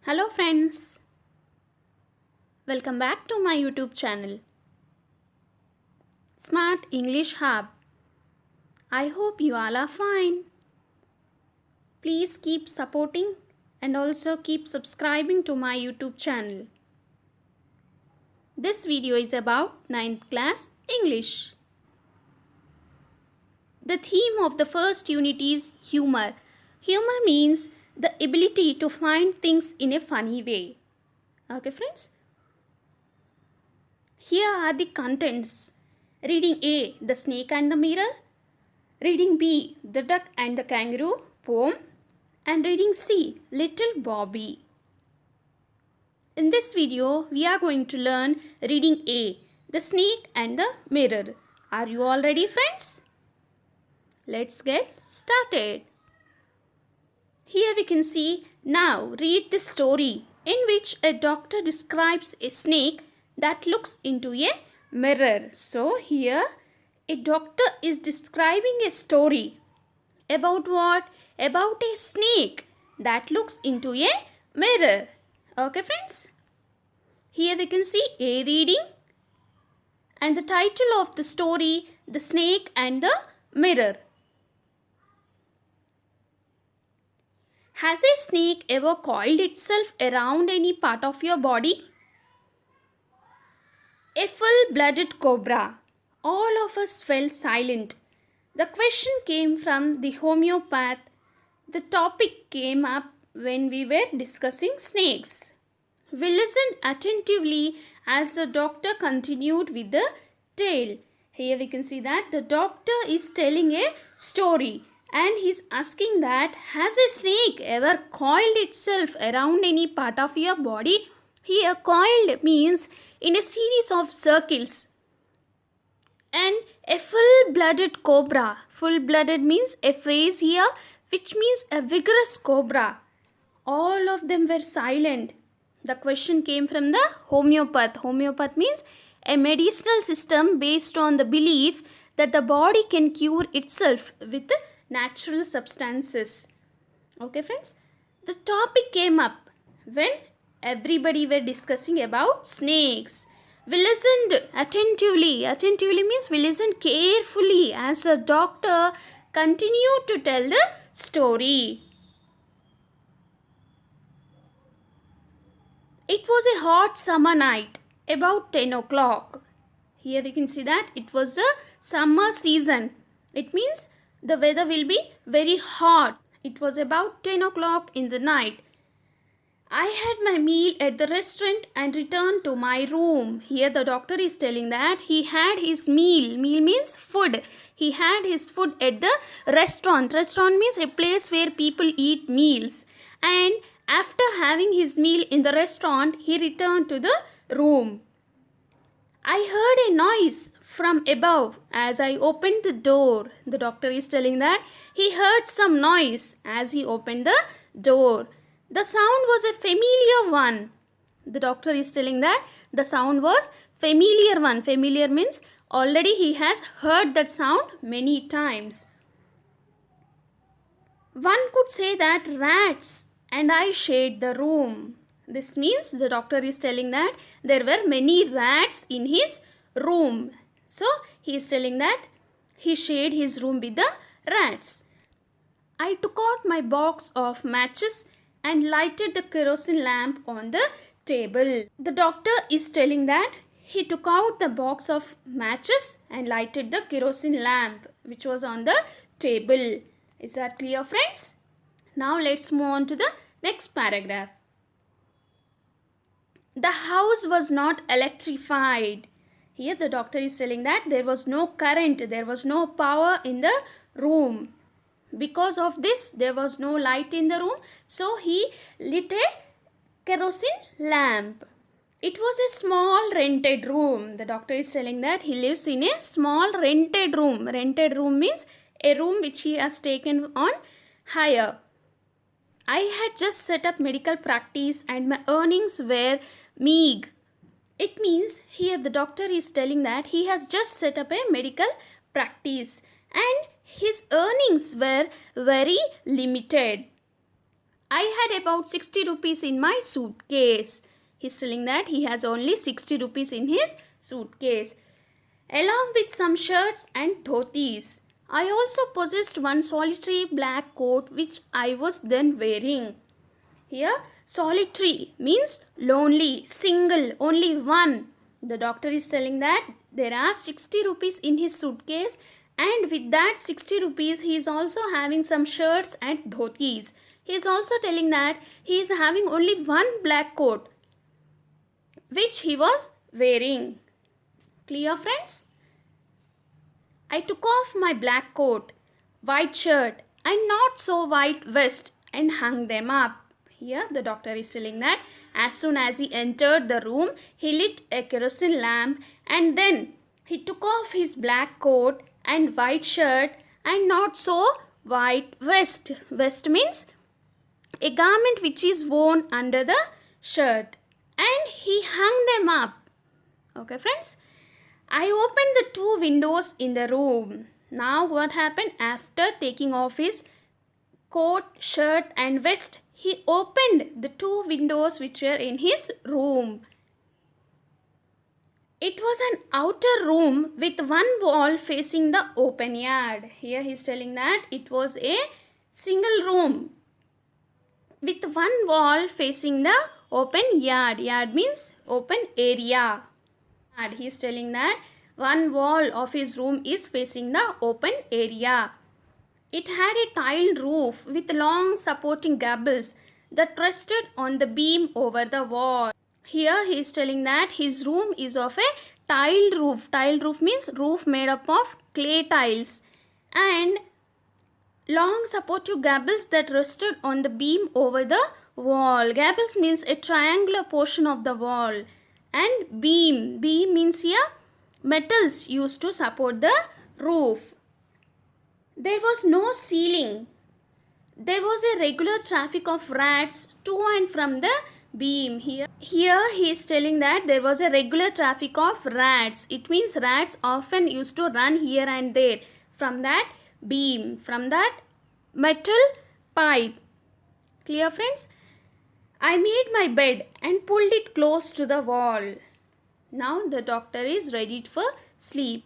Hello friends, welcome back to my YouTube channel Smart English Hub. I hope you all are fine. Please keep supporting and also keep subscribing to my YouTube channel. This video is about 9th class English. The theme of the first unit is humor. Humor means the ability to find things in a funny way. Okay friends? Here are the contents. Reading A, The Snake and the Mirror. Reading B, The Duck and the Kangaroo poem. And reading C, Little Bobby. In this video, we are going to learn reading A, The Snake and the Mirror. Are you all ready, friends? Let's get started. Here we can see, now read this story in which a doctor describes a snake that looks into a mirror. So here a doctor is describing a story about what? About a snake that looks into a mirror. Okay friends? Here we can see A reading and the title of the story, The Snake and the Mirror. Has a snake ever coiled itself around any part of your body? A full-blooded cobra. All of us fell silent. The question came from the homeopath. The topic came up when we were discussing snakes. We listened attentively as the doctor continued with the tale. Here we can see that the doctor is telling a story and he's asking that, has a snake ever coiled itself around any part of your body? Here coiled means in a series of circles. And a full-blooded cobra. Full-blooded means a phrase here which means a vigorous cobra. All of them were silent. The question came from the homeopath. Homeopath means a medicinal system based on the belief that the body can cure itself with natural substances. Okay friends, the topic came up when everybody were discussing about snakes. We listened attentively. Attentively means we listened carefully as the doctor continued to tell the story. It was a hot summer night, about 10 o'clock. Here we can see that it was the summer season. It means the weather will be very hot. It was about 10 o'clock in the night. I had my meal at the restaurant and returned to my room. Here the doctor is telling that he had his meal. Meal means food. He had his food at the restaurant. Restaurant means a place where people eat meals. And after having his meal in the restaurant, he returned to the room. I heard a noise from above as I opened the door. The doctor is telling that he heard some noise as he opened the door. The sound was a familiar one. The doctor is telling that the sound was familiar one. Familiar means already he has heard that sound many times. One could say that rats and I shared the room. This means the doctor is telling that there were many rats in his room. So he is telling that he shared his room with the rats. I took out my box of matches and lighted the kerosene lamp on the table. The doctor is telling that he took out the box of matches and lighted the kerosene lamp which was on the table. Is that clear, friends? Now let's move on to the next paragraph. The house was not electrified. Here the doctor is telling that there was no current, there was no power in the room. Because of this, there was no light in the room. So he lit a kerosene lamp. It was a small rented room. The doctor is telling that he lives in a small rented room. Rented room means a room which he has taken on hire. I had just set up medical practice and my earnings were meager. It means here the doctor is telling that he has just set up a medical practice and his earnings were very limited. I I had about 60 rupees in my suitcase. He's telling that he has only 60 rupees in his suitcase, along with some shirts and dhotis. I also possessed one solitary black coat which I was then wearing. Here, solitary means lonely, single, only one. The doctor is telling that there are 60 rupees in his suitcase, and with that 60 rupees he is also having some shirts and dhotis. He is also telling that he is having only one black coat which he was wearing. Clear, friends? I took off my black coat, white shirt and not so white vest and hung them up. Here the doctor is telling that as soon as he entered the room, he lit a kerosene lamp and then he took off his black coat and white shirt and not so white vest. Vest means a garment which is worn under the shirt, and he hung them up. Okay, friends? I opened the two windows in the room. Now what happened? After taking off his coat, shirt and vest, he opened the two windows which were in his room. It was an outer room with one wall facing the open yard. Here he is telling that it was a single room with one wall facing the open yard. Yard means open area. And he is telling that one wall of his room is facing the open area. It had a tiled roof with long supporting gables that rested on the beam over the wall. Here he is telling that his room is of a tiled roof. Tiled roof means roof made up of clay tiles, and long supportive gables that rested on the beam over the wall. Gables means a triangular portion of the wall, and beam. Beam means here metals used to support the roof. There was no ceiling. There was a regular traffic of rats to and from the beam. Here he is telling that there was a regular traffic of rats. It means rats often used to run here and there from that beam, from that metal pipe. Clear, friends? I made my bed and pulled it close to the wall. Now the doctor is ready for sleep.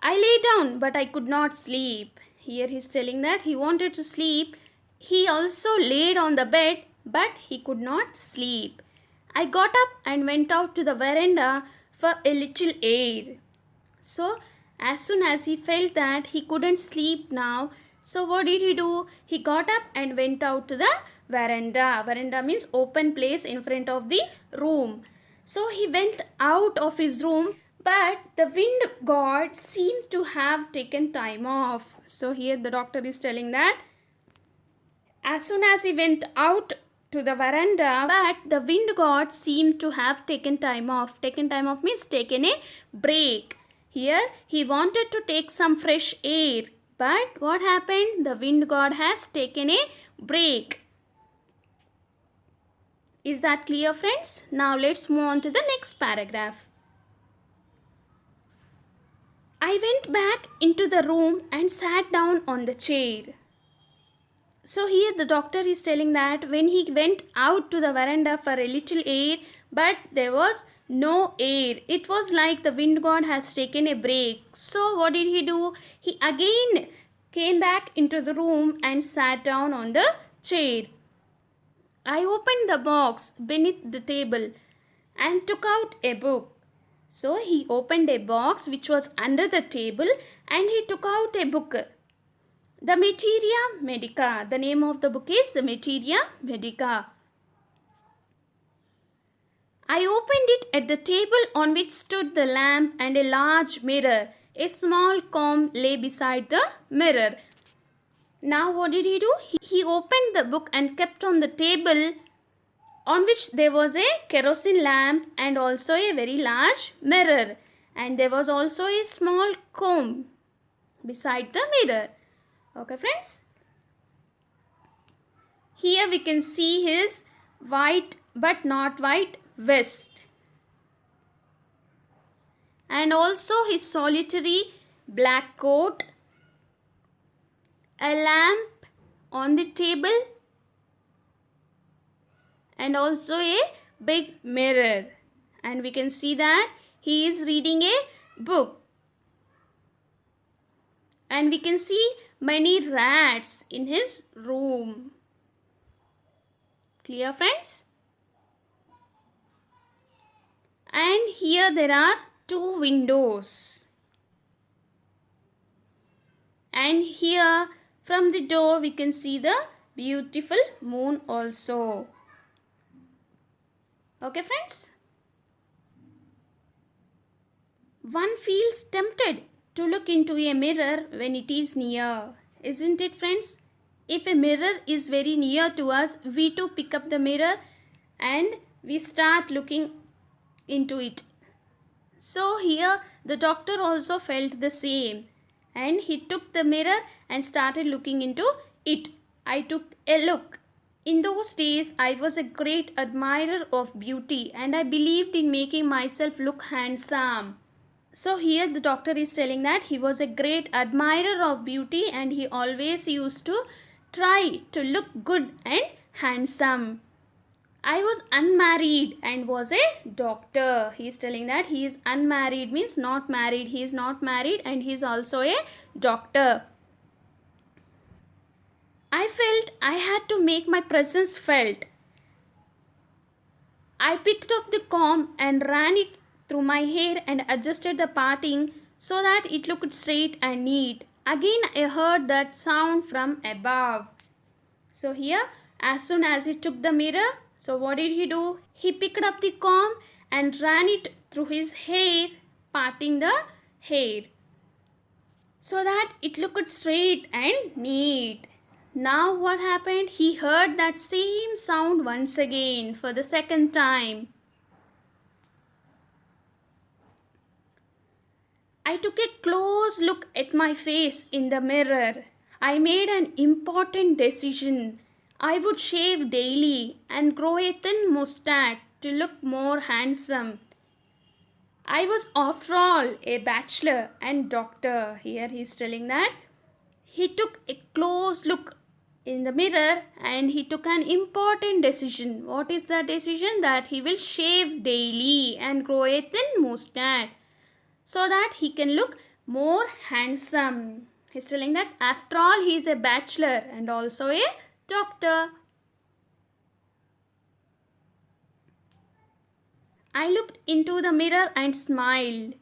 I lay down but I could not sleep. Here he is telling that he wanted to sleep. He also laid on the bed but he could not sleep. I got up and went out to the veranda for a little air. So as soon as he felt that he couldn't sleep now, so what did he do? He got up and went out to the veranda. Veranda means open place in front of the room. So he went out of his room, but the wind god seemed to have taken time off. So here the doctor is telling that as soon as he went out to the veranda, but the wind god seemed to have taken time off. Taken time off means taken a break. Here he wanted to take some fresh air, but what happened? The wind god has taken a break. Is that clear, friends? Now let's move on to the next paragraph. I went back into the room and sat down on the chair. So here the doctor is telling that when he went out to the veranda for a little air, but there was no air. It was like the wind god has taken a break. So what did he do? He again came back into the room and sat down on the chair. I opened the box beneath the table and took out a book. So he opened a box which was under the table and he took out a book. The Materia Medica. The name of the book is The Materia Medica. I opened it at the table on which stood the lamp and a large mirror. A small comb lay beside the mirror. Now what did he do? He opened the book and kept on the table on which there was a kerosene lamp and also a very large mirror. And there was also a small comb beside the mirror. Okay, friends? Here we can see his white but not white vest. And also his solitary black coat, a lamp on the table and also a big mirror. And we can see that he is reading a book. And we can see many rats in his room. Clear, friends? And here there are two windows. And here from the door we can see the beautiful moon also. Okay, friends? One feels tempted to look into a mirror when it is near. Isn't it, friends? If a mirror is very near to us, we too pick up the mirror and we start looking into it. So here the doctor also felt the same, and he took the mirror and started looking into it. I took a look. In those days, I was a great admirer of beauty and I believed in making myself look handsome. So here the doctor is telling that he was a great admirer of beauty and he always used to try to look good and handsome. I was unmarried and was a doctor. He is telling that he is unmarried means not married. He is not married and he is also a doctor. I felt I had to make my presence felt. I picked up the comb and ran it through my hair and adjusted the parting so that it looked straight and neat. Again I heard that sound from above. So here, as soon as he took the mirror, so what did he do? He picked up the comb and ran it through his hair, parting the hair so that it looked straight and neat. Now what happened? He heard that same sound once again for the second time. I took a close look at my face in the mirror. I made an important decision. I would shave daily and grow a thin mustache to look more handsome. I was after all a bachelor and doctor. Here he is telling that he took a close look in the mirror and he took an important decision. What is the decision? That he will shave daily and grow a thin mustache so that he can look more handsome. He's telling that after all he is a bachelor and also a doctor. I looked into the mirror and smiled.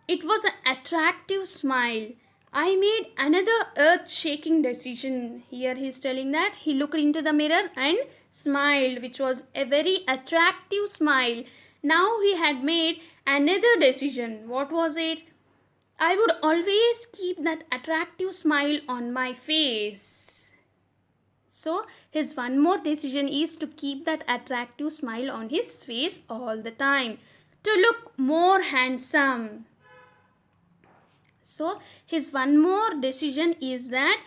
It was an attractive smile. I made another earth-shaking decision. Here he is telling that he looked into the mirror and smiled, which was a very attractive smile. Now he had made another decision. What was it? I would always keep that attractive smile on my face. So his one more decision is to keep that attractive smile on his face all the time, to look more handsome. So his one more decision is that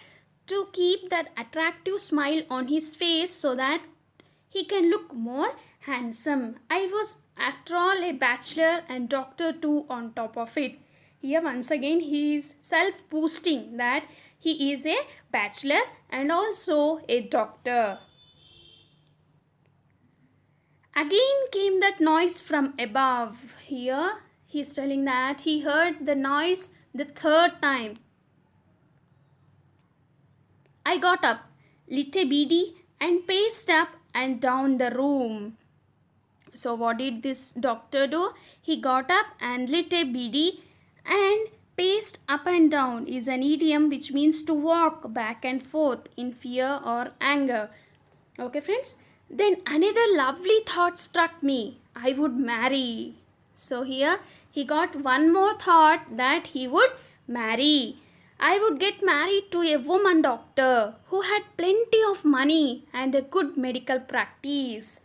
to keep that attractive smile on his face so that he can look more handsome. I was after all a bachelor and doctor too on top of it. Here once again he is self-boasting that he is a bachelor and also a doctor. Again came that noise from above. Here he is telling that he heard the noise the third time. I got up, lit a beedi and paced up and down the room. So what did this doctor do? He got up and lit a beedi and paced up and down is an idiom which means to walk back and forth in fear or anger. Okay, friends? Then another lovely thought struck me. I would marry. So here he got one more thought that he would marry. I would get married to a woman doctor who had plenty of money and a good medical practice.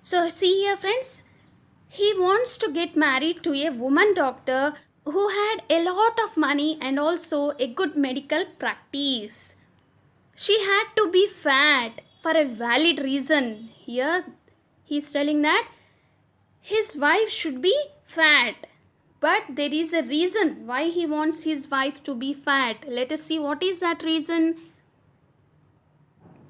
So see here, friends, he wants to get married to a woman doctor who had a lot of money and also a good medical practice. She had to be fat for a valid reason. Here he is telling that his wife should be fat. But there is a reason why he wants his wife to be fat. Let us see what is that reason.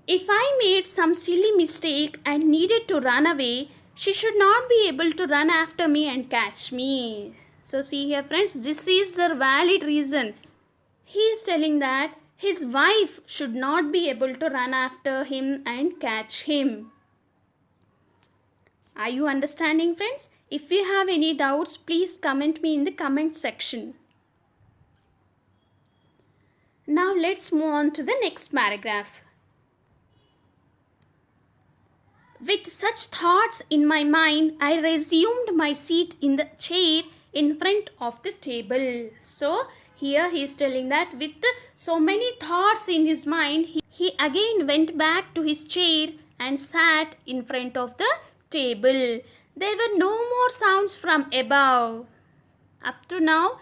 If I made some silly mistake and needed to run away, she should not be able to run after me and catch me. So see here friends, this is the valid reason. He is telling that his wife should not be able to run after him and catch him. Are you understanding friends? If you have any doubts, please comment me in the comment section. Now let's move on to the next paragraph. With such thoughts in my mind, I resumed my seat in the chair in front of the table. So here he is telling that with so many thoughts in his mind, he again went back to his chair and sat in front of the table. There were no more sounds from above. Up to now,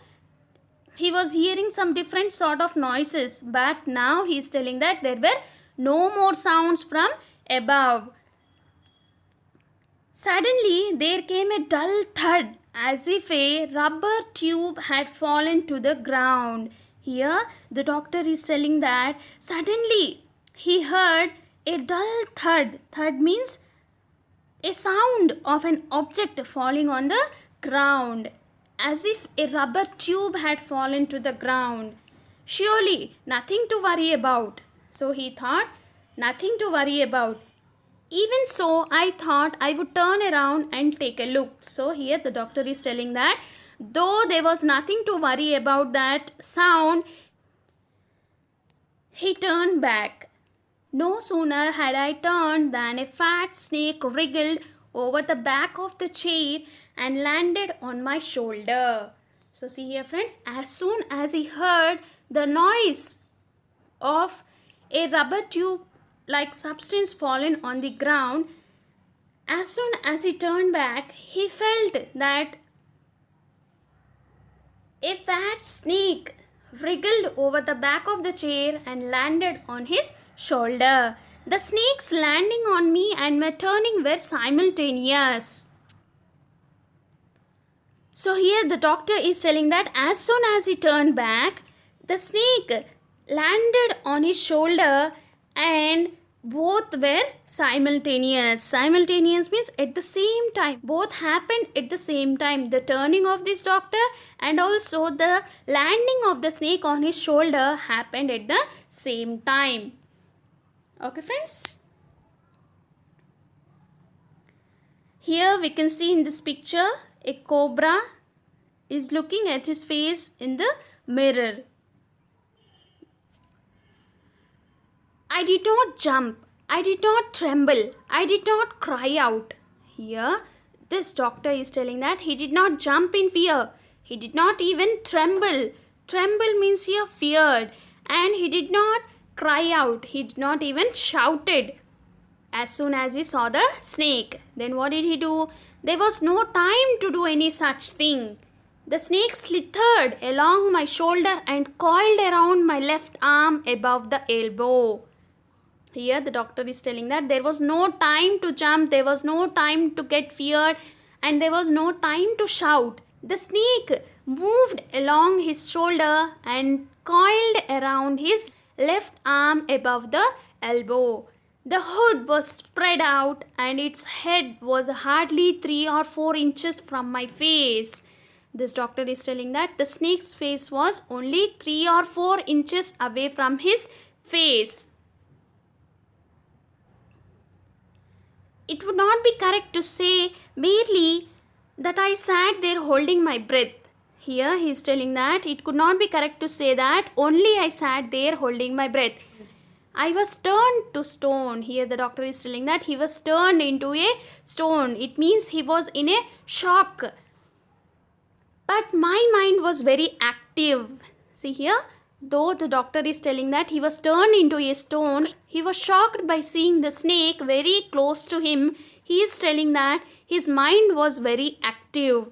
he was hearing some different sort of noises, but now he is telling that there were no more sounds from above. Suddenly there came a dull thud as if a rubber tube had fallen to the ground. Here the doctor is telling that suddenly he heard a dull thud. Thud means a sound of an object falling on the ground, as if a rubber tube had fallen to the ground. Surely nothing to worry about. So he thought, nothing to worry about. Even so, I thought I would turn around and take a look. So here the doctor is telling that though there was nothing to worry about that sound, he turned back. No sooner had I turned than a fat snake wriggled over the back of the chair and landed on my shoulder. So see here friends, as soon as he heard the noise of a rubber tube like substance fallen on the ground, as soon as he turned back, he felt that a fat snake wriggled over the back of the chair and landed on his shoulder. The snake's landing on me and my turning were simultaneous. So here the doctor is telling that as soon as he turned back, the snake landed on his shoulder and both were simultaneous. Simultaneous means at the same time. Both happened at the same time. The turning of this doctor and also the landing of the snake on his shoulder happened at the same time. Okay friends. Here we can see in this picture a cobra is looking at his face in the mirror. I did not jump. I did not tremble. I did not cry out. Here, this doctor is telling that he did not jump in fear. He did not even tremble. Tremble means he feared. And he did not cry out. He did not even shouted as soon as he saw the snake. Then what did he do? There was no time to do any such thing. The snake slithered along my shoulder and coiled around my left arm above the elbow. Here the doctor is telling that there was no time to jump, there was no time to get feared, and there was no time to shout. The snake moved along his shoulder and coiled around his left arm above the elbow. The hood was spread out and its head was hardly 3 or 4 inches from my face. This doctor is telling that the snake's face was only 3 or 4 inches away from his face. It would not be correct to say merely that I sat there holding my breath. Here he is telling that it could not be correct to say that only I sat there holding my breath. I was turned to stone. Here the doctor is telling that he was turned into a stone. It means he was in a shock. But my mind was very active. See here, though the doctor is telling that he was turned into a stone, he was shocked by seeing the snake very close to him. He is telling that his mind was very active.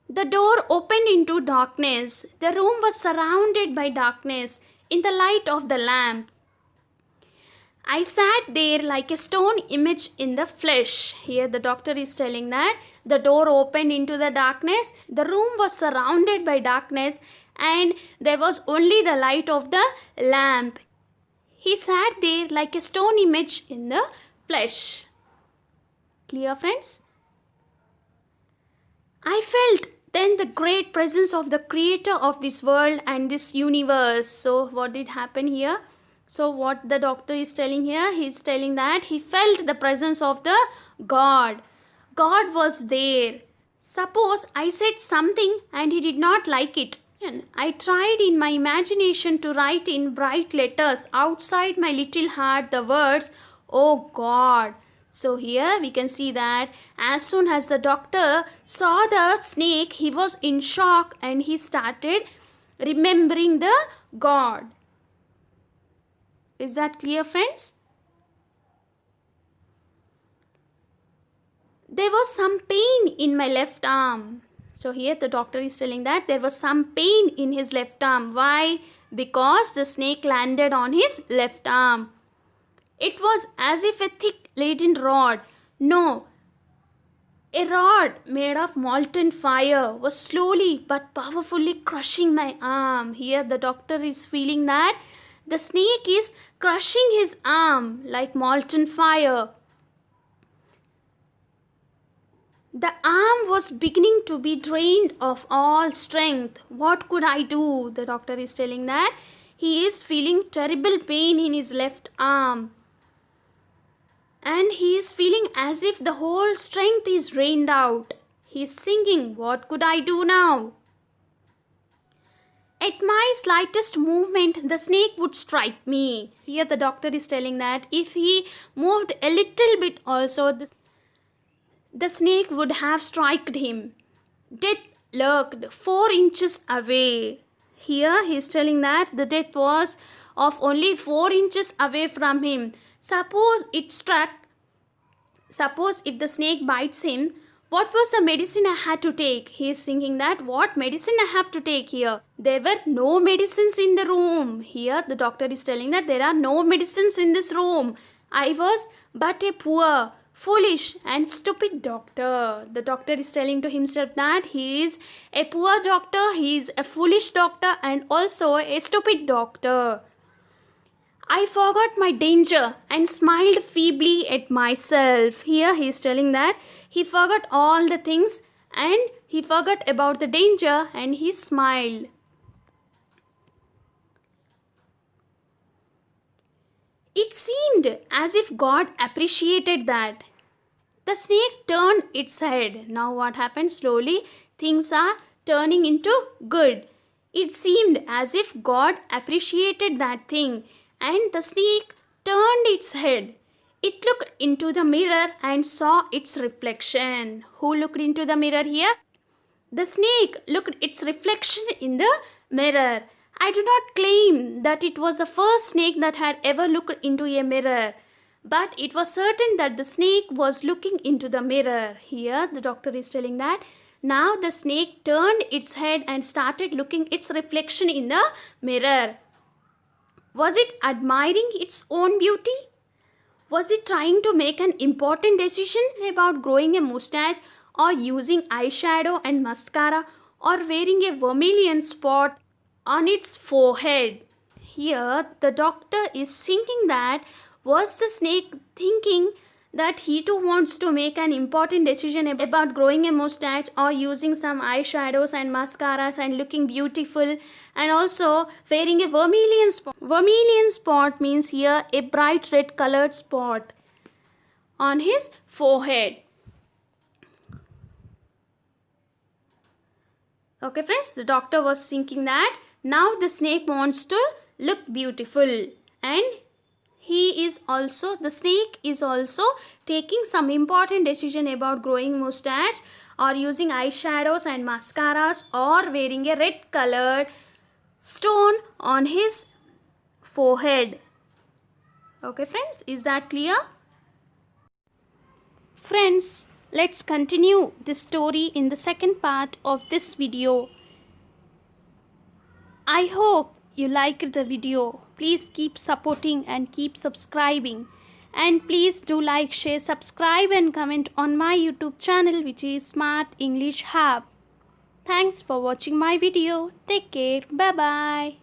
The door opened into darkness. The room was surrounded by darkness in the light of the lamp. I sat there like a stone image in the flesh. Here the doctor is telling that the door opened into the darkness. The room was surrounded by darkness and there was only the light of the lamp. He sat there like a stone image in the flesh. Clear, friends? I felt then the great presence of the creator of this world and this universe. So what did happen here? So what the doctor is telling here, he is telling that he felt the presence of the God. God was there. Suppose I said something and he did not like it. I tried in my imagination to write in bright letters outside my little heart the words, "Oh God." So here we can see that as soon as the doctor saw the snake, he was in shock and he started remembering the God. Is that clear, friends? There was some pain in my left arm. So here the doctor is telling that there was some pain in his left arm. Why? Because the snake landed on his left arm. It was as if a thick leaden rod, no, a rod made of molten fire, was slowly but powerfully crushing my arm. Here the doctor is feeling that the snake is crushing his arm like molten fire. The arm was beginning to be drained of all strength. What could I do? The doctor is telling that he is feeling terrible pain in his left arm. And he is feeling as if the whole strength is drained out. He is thinking, what could I do now? At my slightest movement, the snake would strike me. Here the doctor is telling that if he moved a little bit also, the snake would have struck him. Death lurked 4 inches away. Here he is telling that the death was of only 4 inches away from him. Suppose if the snake bites him, what was the medicine I had to take? He is thinking that what medicine I have to take here. There were no medicines in the room. Here the doctor is telling that there are no medicines in this room. I was but a poor, foolish and stupid doctor. The doctor is telling to himself that he is a poor doctor, he is a foolish doctor and also a stupid doctor. I forgot my danger and smiled feebly at myself. Here he is telling that he forgot all the things and he forgot about the danger and he smiled. It seemed as if God appreciated that. The snake turned its head. Now what happened? Slowly things are turning into good. It seemed as if God appreciated that thing. And the snake turned its head. It looked into the mirror and saw its reflection. Who looked into the mirror here? The snake looked its reflection in the mirror. I do not claim that it was the first snake that had ever looked into a mirror, but it was certain that the snake was looking into the mirror. Here the doctor is telling that now the snake turned its head and started looking its reflection in the mirror. Was it admiring its own beauty? Was it trying to make an important decision about growing a mustache or using eyeshadow and mascara or wearing a vermilion spot on its forehead? Here the doctor is thinking that was the snake thinking that he too wants to make an important decision about growing a mustache or using some eyeshadows and mascaras and looking beautiful and also wearing a vermilion spot. Vermilion spot means here a bright red colored spot on his forehead. Okay friends, the doctor was thinking that now the snake wants to look beautiful and the snake is also taking some important decision about growing mustache or using eyeshadows and mascaras or wearing a red colored stone on his forehead. Okay friends, is that clear? Friends, let's continue this story in the second part of this video. I hope you liked the video. Please keep supporting and keep subscribing. And please do like, share, subscribe and comment on my YouTube channel, which is Smart English Hub. Thanks for watching my video. Take care. Bye bye.